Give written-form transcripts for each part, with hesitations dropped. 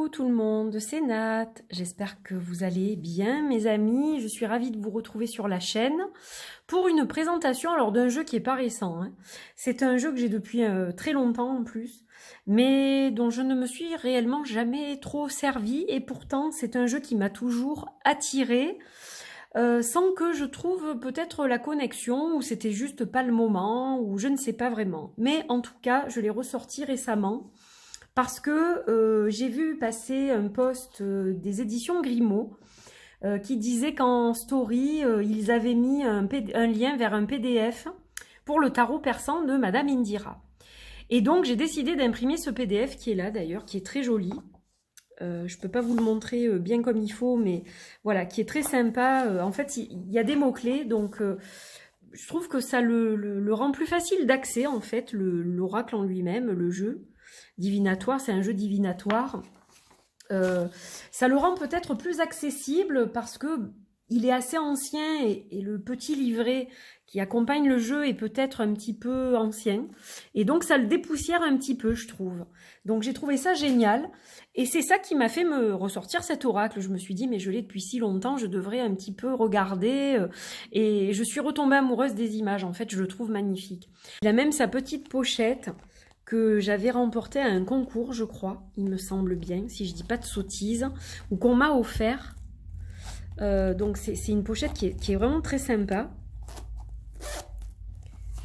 Coucou tout le monde, c'est Nat. J'espère que vous allez bien mes amis. Je suis ravie de vous retrouver sur la chaîne pour une présentation alors d'un jeu qui est pas récent, hein. C'est un jeu que j'ai depuis très longtemps en plus, mais dont je ne me suis réellement jamais trop servie et pourtant c'est un jeu qui m'a toujours attirée. Sans que je trouve peut-être la connexion, ou c'était juste pas le moment, ou je ne sais pas vraiment. Mais en tout cas, je l'ai ressorti récemment, parce que j'ai vu passer un post des éditions Grimaud qui disait qu'en story, ils avaient mis un lien vers un PDF pour le tarot persan de Madame Indira. Et donc j'ai décidé d'imprimer ce PDF qui est là d'ailleurs, qui est très joli. Je peux pas vous le montrer bien comme il faut, mais voilà, qui est très sympa. En fait, il y a des mots-clés, donc je trouve que ça le rend plus facile d'accès, en fait, l'oracle en lui-même, le jeu divinatoire, c'est un jeu divinatoire. Ça le rend peut-être plus accessible parce que il est assez ancien et le petit livret qui accompagne le jeu est peut-être un petit peu ancien. Et donc ça le dépoussière un petit peu, je trouve. Donc j'ai trouvé ça génial. Et c'est ça qui m'a fait me ressortir cet oracle. Je me suis dit, mais je l'ai depuis si longtemps, je devrais un petit peu regarder. Et je suis retombée amoureuse des images. En fait, je le trouve magnifique. Il a même sa petite pochette que j'avais remportée à un concours, je crois, il me semble bien, si je dis pas de sottises, ou qu'on m'a offert. Donc c'est une pochette qui est vraiment très sympa.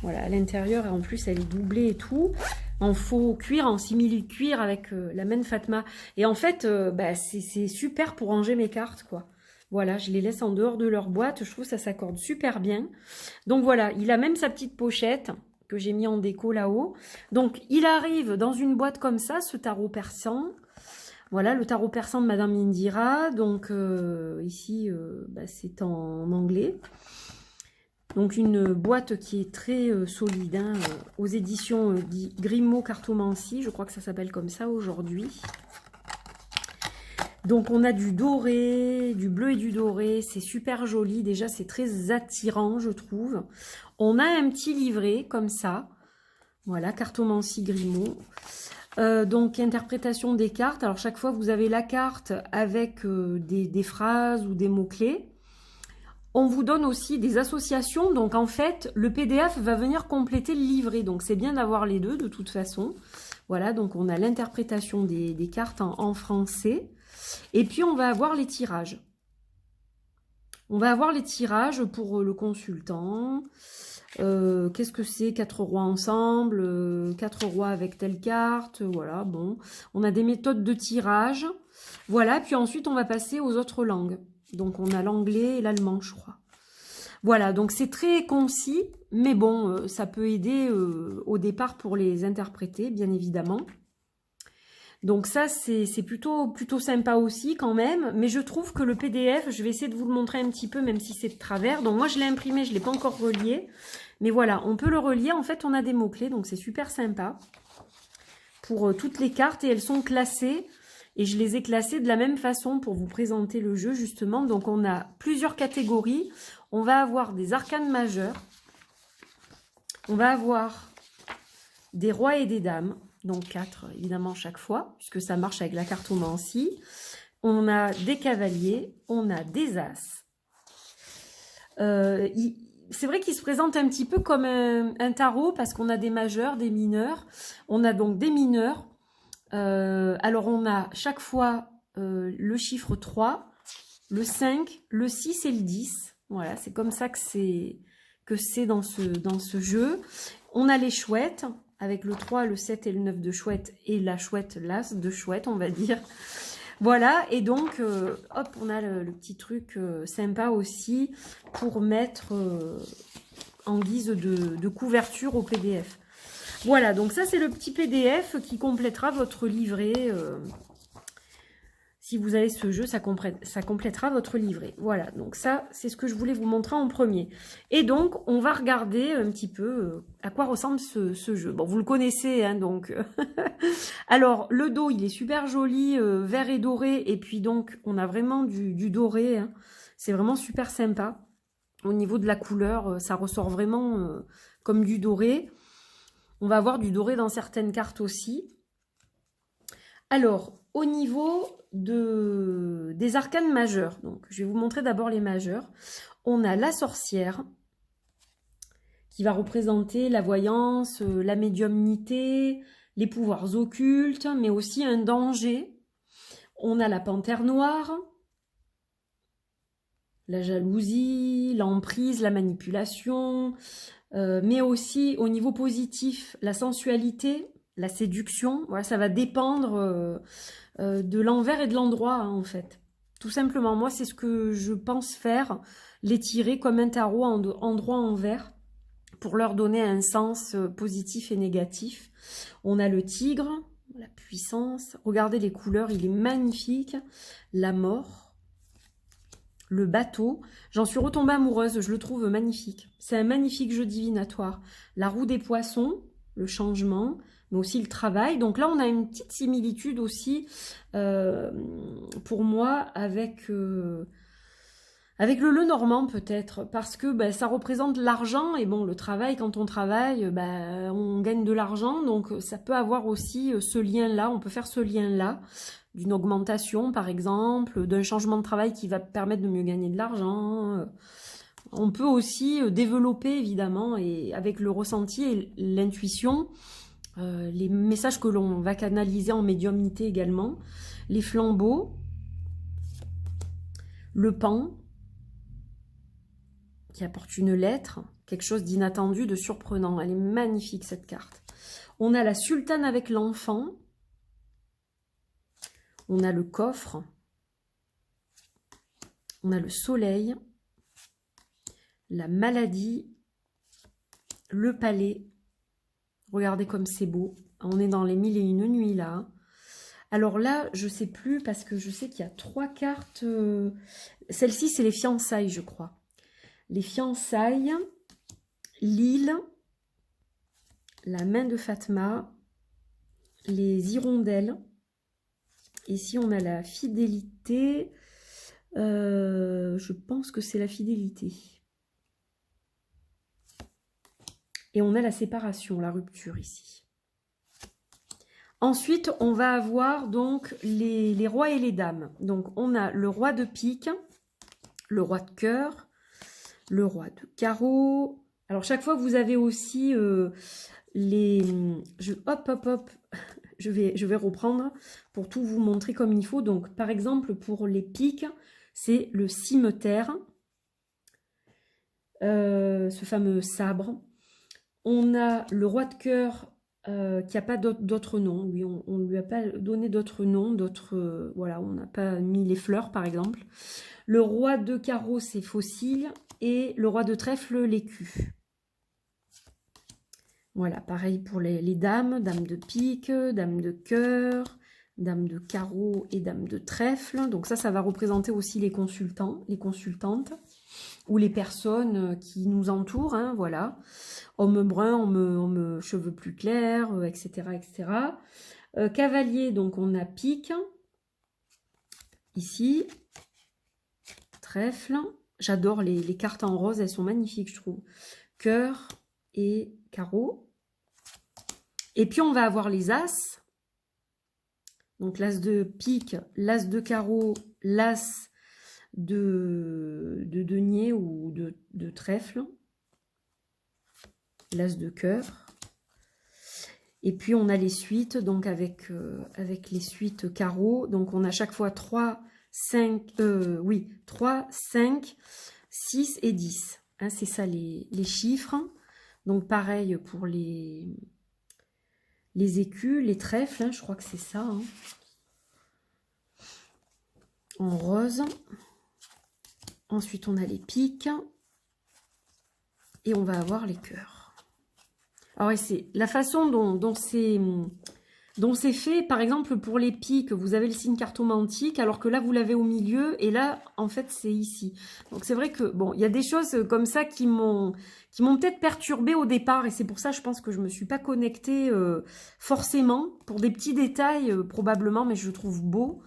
Voilà, à l'intérieur, en plus elle est doublée et tout, en faux cuir, en simili cuir avec la main Fatma. Et en fait, c'est super pour ranger mes cartes, quoi. Voilà, je les laisse en dehors de leur boîte, je trouve que ça s'accorde super bien. Donc voilà, il a même sa petite pochette que j'ai mis en déco là-haut. Donc il arrive dans une boîte comme ça, ce tarot persan. Voilà, le tarot persan de Madame Indira. Donc ici, c'est en anglais. Donc une boîte qui est très solide, hein, aux éditions Grimaud Cartomancie. Je crois que ça s'appelle comme ça aujourd'hui. Donc on a du doré, du bleu et du doré. C'est super joli. Déjà, c'est très attirant, je trouve. On a un petit livret comme ça. Voilà, Cartomancie Grimaud. Donc interprétation des cartes. Alors chaque fois vous avez la carte avec des phrases ou des mots-clés. On vous donne aussi des associations. Donc en fait le PDF va venir compléter le livret. Donc c'est bien d'avoir les deux de toute façon. Voilà, donc on a l'interprétation des cartes en français. Et puis on va avoir les tirages. On va avoir les tirages pour le consultant. Qu'est-ce que c'est? 4 rois ensemble, 4 rois avec telle carte, voilà, bon. On a des méthodes de tirage. Voilà, puis ensuite on va passer aux autres langues. Donc on a l'anglais et l'allemand, je crois. Voilà, donc c'est très concis, mais bon, ça peut aider au départ pour les interpréter, bien évidemment. Donc ça, c'est plutôt sympa aussi quand même. Mais je trouve que le PDF, je vais essayer de vous le montrer un petit peu, même si c'est de travers. Donc moi, je l'ai imprimé, je ne l'ai pas encore relié. Mais voilà, on peut le relier. En fait, on a des mots-clés, donc c'est super sympa. Pour toutes les cartes, et elles sont classées. Et je les ai classées de la même façon pour vous présenter le jeu, justement. Donc on a plusieurs catégories. On va avoir des arcanes majeurs. On va avoir des rois et des dames. Donc 4 évidemment chaque fois, puisque ça marche avec la cartomancie. On a des cavaliers, on a des as. C'est vrai qu'il se présente un petit peu comme un tarot, parce qu'on a des majeurs, des mineurs. On a donc des mineurs. Alors on a chaque fois le chiffre 3, le 5, le 6 et le 10. Voilà, c'est comme ça que c'est dans ce jeu. On a les chouettes, avec le 3, le 7 et le 9 de chouette, et la chouette, l'as de chouette, on va dire. Voilà, et donc, hop, on a le petit truc sympa aussi pour mettre en guise de couverture au PDF. Voilà, donc ça, c'est le petit PDF qui complétera votre livret. Si vous avez ce jeu, ça complétera votre livret. Voilà, donc ça, c'est ce que je voulais vous montrer en premier. Et donc, on va regarder un petit peu à quoi ressemble ce jeu. Bon, vous le connaissez, hein, donc... Alors, le dos, il est super joli, vert et doré. Et puis donc, on a vraiment du doré. Hein. C'est vraiment super sympa. Au niveau de la couleur, ça ressort vraiment comme du doré. On va avoir du doré dans certaines cartes aussi. Alors, au niveau des arcanes majeurs, donc je vais vous montrer d'abord les majeurs. On a la sorcière, qui va représenter la voyance, la médiumnité, les pouvoirs occultes, mais aussi un danger. On a la panthère noire, la jalousie, l'emprise, la manipulation, mais aussi au niveau positif, la sensualité, la séduction. Voilà, ça va dépendre de l'envers et de l'endroit, hein, en fait. Tout simplement, moi, c'est ce que je pense faire, les tirer comme un tarot endroit-envers, pour leur donner un sens positif et négatif. On a le tigre, la puissance. Regardez les couleurs, il est magnifique. La mort. Le bateau. J'en suis retombée amoureuse, je le trouve magnifique. C'est un magnifique jeu divinatoire. La roue des poissons, le changement, mais aussi le travail. Donc là, on a une petite similitude aussi, pour moi, avec le Lenormand peut-être, parce que ben, ça représente l'argent, et bon, le travail, quand on travaille, ben, on gagne de l'argent, donc ça peut avoir aussi ce lien-là, on peut faire ce lien-là, d'une augmentation par exemple, d'un changement de travail qui va permettre de mieux gagner de l'argent. On peut aussi développer évidemment, et avec le ressenti et l'intuition, les messages que l'on va canaliser en médiumnité également, les flambeaux, le pan, qui apporte une lettre, quelque chose d'inattendu, de surprenant. Elle est magnifique cette carte. On a la sultane avec l'enfant. On a le coffre. On a le soleil. La maladie. Le palais. Regardez comme c'est beau. On est dans les 1001 nuits là. Alors là, je sais plus parce que je sais qu'il y a 3 cartes. Celle-ci, c'est les fiançailles, je crois. Les fiançailles, l'île, la main de Fatma, les hirondelles. Ici, on a la fidélité. Je pense que c'est la fidélité. Et on a la séparation, la rupture ici. Ensuite, on va avoir donc les rois et les dames. Donc, on a le roi de pique, le roi de cœur, le roi de carreau. Alors, chaque fois, vous avez aussi les... Hop, je vais reprendre pour tout vous montrer comme il faut. Donc, par exemple, pour les piques, c'est le cimeterre, ce fameux sabre. On a le roi de cœur qui n'a pas d'autre nom. Lui, on ne lui a pas donné d'autre nom, voilà, on n'a pas mis les fleurs, par exemple. Le roi de carreau, c'est fossile. Et le roi de trèfle, l'écu. Voilà, pareil pour les dames. Dame de pique, dame de cœur, dame de carreau et dame de trèfle. Donc ça va représenter aussi les consultants, les consultantes, ou les personnes qui nous entourent, hein, voilà. Homme brun, homme cheveux plus clairs, etc., etc. Cavalier, donc on a pique, ici, trèfle. J'adore les cartes en rose, elles sont magnifiques, je trouve. Cœur et carreau. Et puis, on va avoir les as. Donc, l'as de pique, l'as de carreau, l'as de denier ou de trèfle. L'as de cœur. Et puis, on a les suites, donc avec les suites carreaux. Donc, on a chaque fois 3, 5, 6 et 10. Hein, c'est ça les chiffres. Donc, pareil pour les écus, les trèfles, hein, je crois que c'est ça. Hein. En rose. Ensuite, on a les piques. Et on va avoir les cœurs. Alors, c'est la façon dont c'est fait. Par exemple, pour les piques, vous avez le signe cartomantique, alors que là, vous l'avez au milieu. Et là, en fait, c'est ici. Donc, c'est vrai que, bon, il y a des choses comme ça qui m'ont peut-être perturbée au départ. Et c'est pour ça, je pense que je ne me suis pas connectée forcément. Pour des petits détails, probablement, mais je le trouve beau.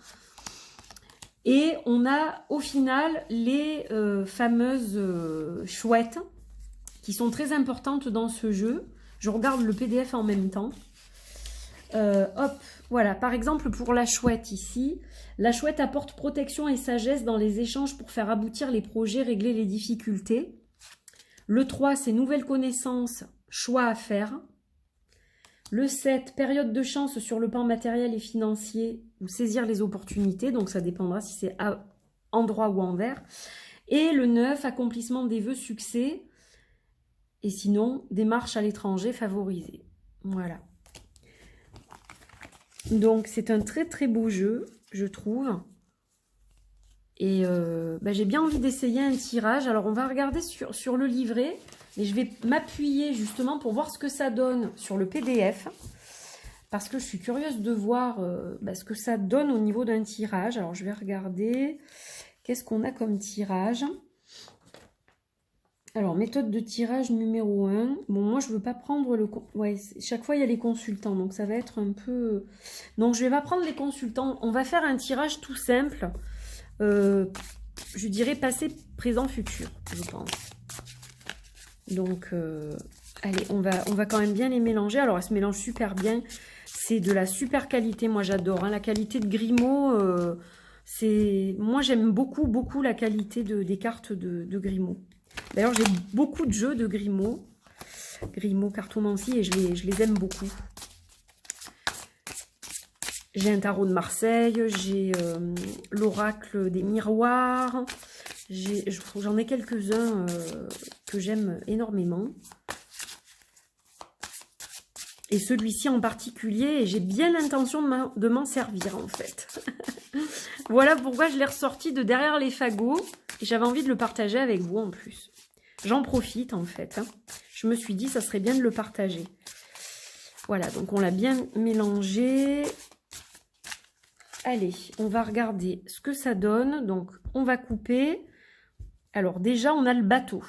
Et on a, au final, les fameuses chouettes, qui sont très importantes dans ce jeu. Je regarde le PDF en même temps. Hop, voilà, par exemple pour la chouette ici, la chouette apporte protection et sagesse dans les échanges pour faire aboutir les projets, régler les difficultés. Le 3, c'est nouvelles connaissances, choix à faire. Le 7, période de chance sur le plan matériel et financier, ou saisir les opportunités, donc ça dépendra si c'est endroit ou envers. Et le 9, accomplissement des vœux, succès. Et sinon, démarche à l'étranger favorisée. Voilà. Donc, c'est un très très beau jeu, je trouve. Et j'ai bien envie d'essayer un tirage. Alors, on va regarder sur le livret. Et je vais m'appuyer justement pour voir ce que ça donne sur le PDF. Parce que je suis curieuse de voir ce que ça donne au niveau d'un tirage. Alors, je vais regarder. Qu'est-ce qu'on a comme tirage? Alors, méthode de tirage numéro 1. Bon, moi, je ne veux pas prendre le... Ouais, chaque fois, il y a les consultants. Donc, ça va être un peu... Donc, je ne vais pas prendre les consultants. On va faire un tirage tout simple. Je dirais passé, présent, futur, je pense. Donc, allez, on va quand même bien les mélanger. Alors, elles se mélangent super bien. C'est de la super qualité. Moi, j'adore. Hein. La qualité de Grimaud, moi, j'aime beaucoup, beaucoup la qualité des cartes de Grimaud. D'ailleurs, j'ai beaucoup de jeux de Grimaud, cartomancie, et je les aime beaucoup. J'ai un tarot de Marseille, j'ai l'oracle des miroirs, j'en ai quelques-uns que j'aime énormément. Et celui-ci en particulier, j'ai bien l'intention de m'en servir en fait. Voilà pourquoi je l'ai ressorti de derrière les fagots. Et j'avais envie de le partager avec vous en plus. J'en profite en fait. Hein. Je me suis dit, ça serait bien de le partager. Voilà, donc on l'a bien mélangé. Allez, on va regarder ce que ça donne. Donc, on va couper. Alors déjà, on a le bateau.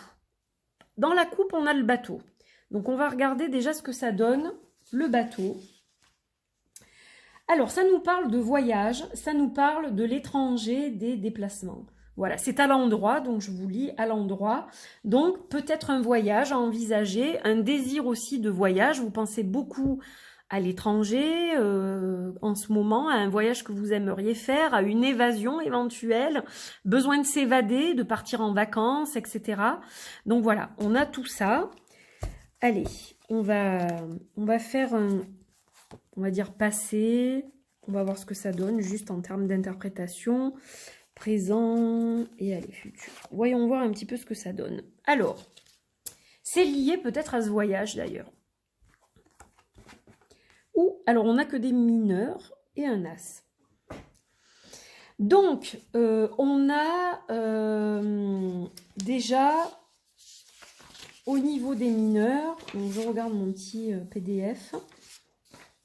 Dans la coupe, on a le bateau. Donc, on va regarder déjà ce que ça donne, le bateau. Alors, ça nous parle de voyage, ça nous parle de l'étranger, des déplacements. Voilà, c'est à l'endroit, donc je vous lis à l'endroit. Donc, peut-être un voyage à envisager, un désir aussi de voyage. Vous pensez beaucoup à l'étranger en ce moment, à un voyage que vous aimeriez faire, à une évasion éventuelle, besoin de s'évader, de partir en vacances, etc. Donc voilà, on a tout ça. Allez, on va faire un, on va dire passé, on va voir ce que ça donne juste en termes d'interprétation, présent et allez, futur. Voyons voir un petit peu ce que ça donne. Alors, c'est lié peut-être à ce voyage d'ailleurs. Ou, alors on n'a que des mineurs et un as. Donc, on a déjà, au niveau des mineurs, donc je regarde mon petit PDF.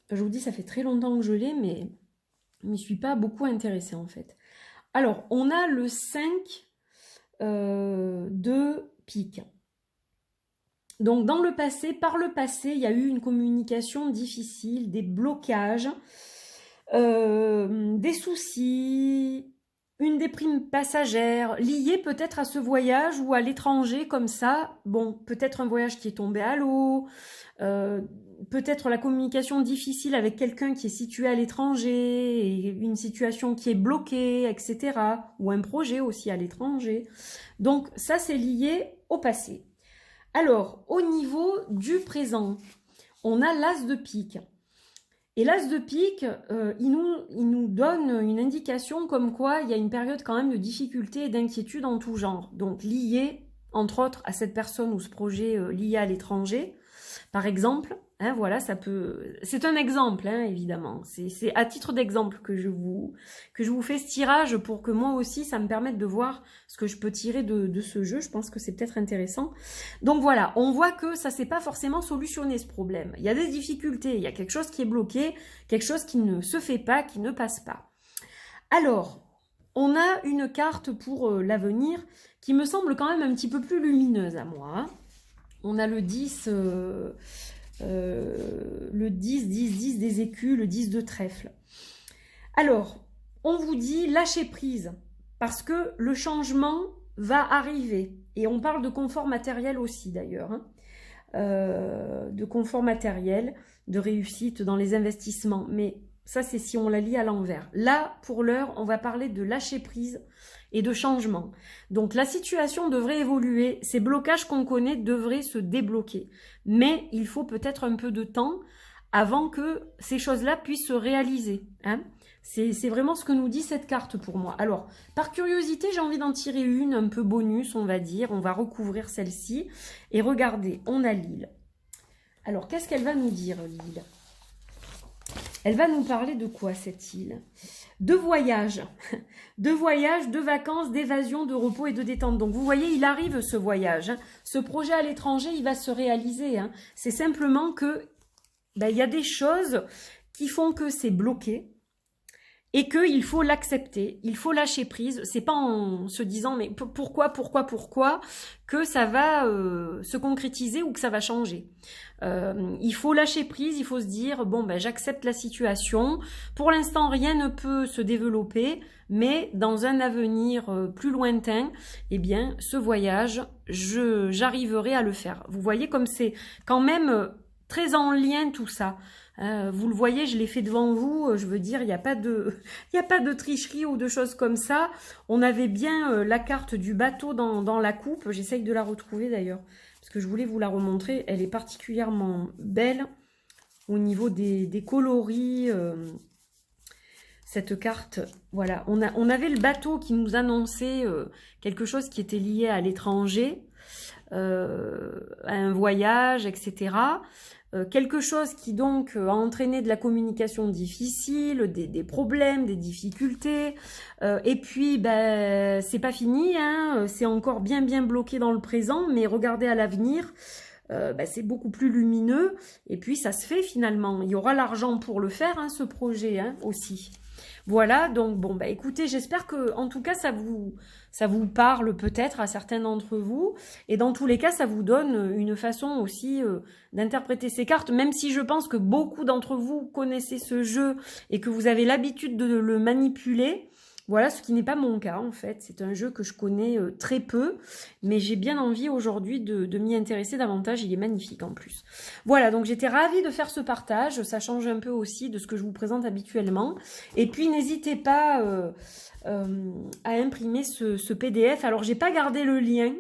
Je vous dis, ça fait très longtemps que je l'ai, mais je ne m'y suis pas beaucoup intéressée en fait. Alors, on a le 5 de pique. Donc, dans le passé, par le passé, il y a eu une communication difficile, des blocages, des soucis, une déprime passagère, liée peut-être à ce voyage ou à l'étranger comme ça. Bon, peut-être un voyage qui est tombé à l'eau, peut-être la communication difficile avec quelqu'un qui est situé à l'étranger, et une situation qui est bloquée, etc. Ou un projet aussi à l'étranger. Donc, ça, c'est lié au passé. Alors, au niveau du présent, on a l'as de pique. Et l'as de pique, il nous donne une indication comme quoi il y a une période quand même de difficulté et d'inquiétude en tout genre. Donc, lié, entre autres, à cette personne ou ce projet lié à l'étranger. Par exemple, hein, voilà, ça peut... C'est un exemple, hein, évidemment. C'est à titre d'exemple que je vous fais ce tirage pour que moi aussi, ça me permette de voir ce que je peux tirer de ce jeu. Je pense que c'est peut-être intéressant. Donc voilà, on voit que ça ne s'est pas forcément solutionné ce problème. Il y a des difficultés, il y a quelque chose qui est bloqué, quelque chose qui ne se fait pas, qui ne passe pas. Alors, on a une carte pour l'avenir qui me semble quand même un petit peu plus lumineuse à moi, hein. On a le 10, le 10 des écus, le 10 de trèfle. Alors, on vous dit lâcher prise, parce que le changement va arriver. Et on parle de confort matériel aussi d'ailleurs, hein. De confort matériel. de réussite dans les investissements. Mais ça, c'est si on la lit à l'envers. Là, pour l'heure, on va parler de lâcher prise et de changement. Donc, la situation devrait évoluer. Ces blocages qu'on connaît devraient se débloquer. Mais il faut peut-être un peu de temps avant que ces choses-là puissent se réaliser. Hein. C'est vraiment ce que nous dit cette carte pour moi. Alors, par curiosité, j'ai envie d'en tirer une un peu bonus, on va dire. On va recouvrir celle-ci. Et regardez, on a l'île. Alors, qu'est-ce qu'elle va nous dire, l'île? Elle va nous parler de quoi, cette île? De voyage. De voyage, de vacances, d'évasion, de repos et de détente. Donc, vous voyez, il arrive ce voyage. Hein. Ce projet à l'étranger, il va se réaliser. Hein. C'est simplement que il y a des choses qui font que c'est bloqué et qu'il faut l'accepter, il faut lâcher prise. C'est pas en se disant mais pourquoi que ça va se concrétiser ou que ça va changer. Il faut lâcher prise, il faut se dire bon j'accepte la situation. Pour l'instant rien ne peut se développer, mais dans un avenir plus lointain, eh bien ce voyage, j'arriverai à le faire. Vous voyez comme c'est quand même très en lien tout ça. Vous le voyez, je l'ai fait devant vous, je veux dire, il n'y a pas de tricherie ou de choses comme ça. On avait bien la carte du bateau dans la coupe, j'essaye de la retrouver d'ailleurs, parce que je voulais vous la remontrer, elle est particulièrement belle au niveau des coloris. Cette carte, voilà, on avait le bateau qui nous annonçait quelque chose qui était lié à l'étranger, à un voyage, etc., quelque chose qui donc a entraîné de la communication difficile, des problèmes, des difficultés, et puis c'est pas fini, hein, c'est encore bien bloqué dans le présent, mais regardez à l'avenir, c'est beaucoup plus lumineux, et puis ça se fait finalement, il y aura l'argent pour le faire, hein, ce projet hein, aussi. Voilà, donc bon, écoutez, j'espère que en tout cas ça vous parle peut-être à certains d'entre vous, et dans tous les cas ça vous donne une façon aussi d'interpréter ces cartes, même si je pense que beaucoup d'entre vous connaissez ce jeu et que vous avez l'habitude de le manipuler. Voilà, ce qui n'est pas mon cas en fait, c'est un jeu que je connais très peu, mais j'ai bien envie aujourd'hui de m'y intéresser davantage, il est magnifique en plus. Voilà, donc j'étais ravie de faire ce partage, ça change un peu aussi de ce que je vous présente habituellement. Et puis n'hésitez pas à imprimer ce PDF, alors j'ai pas gardé le lien,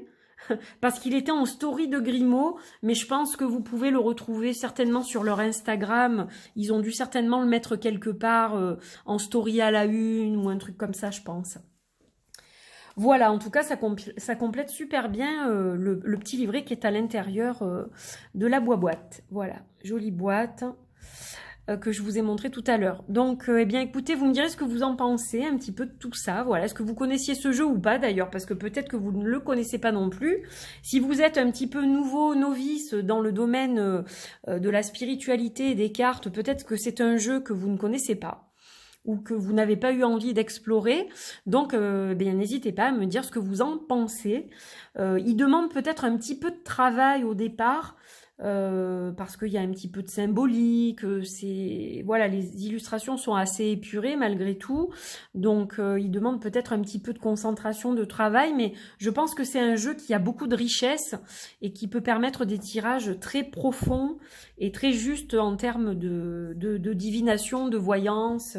parce qu'il était en story de Grimaud, mais je pense que vous pouvez le retrouver certainement sur leur Instagram. Ils ont dû certainement le mettre quelque part en story à la une ou un truc comme ça, je pense. Voilà, en tout cas, ça complète super bien le petit livret qui est à l'intérieur de la boîte. Voilà, jolie boîte que je vous ai montré tout à l'heure. Donc, eh bien, écoutez, vous me direz ce que vous en pensez un petit peu de tout ça. Voilà, est-ce que vous connaissiez ce jeu ou pas d'ailleurs, parce que peut-être que vous ne le connaissez pas non plus. Si vous êtes un petit peu nouveau, novice dans le domaine de la spiritualité et des cartes, peut-être que c'est un jeu que vous ne connaissez pas ou que vous n'avez pas eu envie d'explorer. Donc, bien, n'hésitez pas à me dire ce que vous en pensez. Il demande peut-être un petit peu de travail au départ, parce qu'il y a un petit peu de symbolique, voilà, les illustrations sont assez épurées malgré tout, donc il demande peut-être un petit peu de concentration, de travail, mais je pense que c'est un jeu qui a beaucoup de richesse et qui peut permettre des tirages très profonds et très justes en termes de divination, de voyance,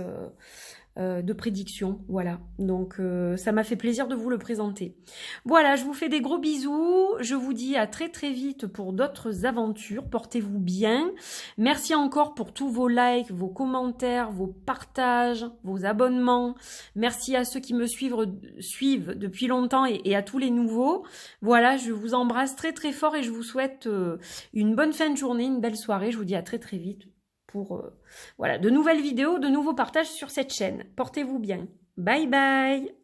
de prédiction, voilà. Donc ça m'a fait plaisir de vous le présenter. Voilà, je vous fais des gros bisous, je vous dis à très vite pour d'autres aventures, portez-vous bien. Merci encore pour tous vos likes, vos commentaires, vos partages, vos abonnements. Merci à ceux qui me suivent depuis longtemps et à tous les nouveaux. Voilà, je vous embrasse très fort et je vous souhaite une bonne fin de journée, une belle soirée. Je vous dis à très vite pour voilà, de nouvelles vidéos, de nouveaux partages sur cette chaîne. Portez-vous bien. Bye bye.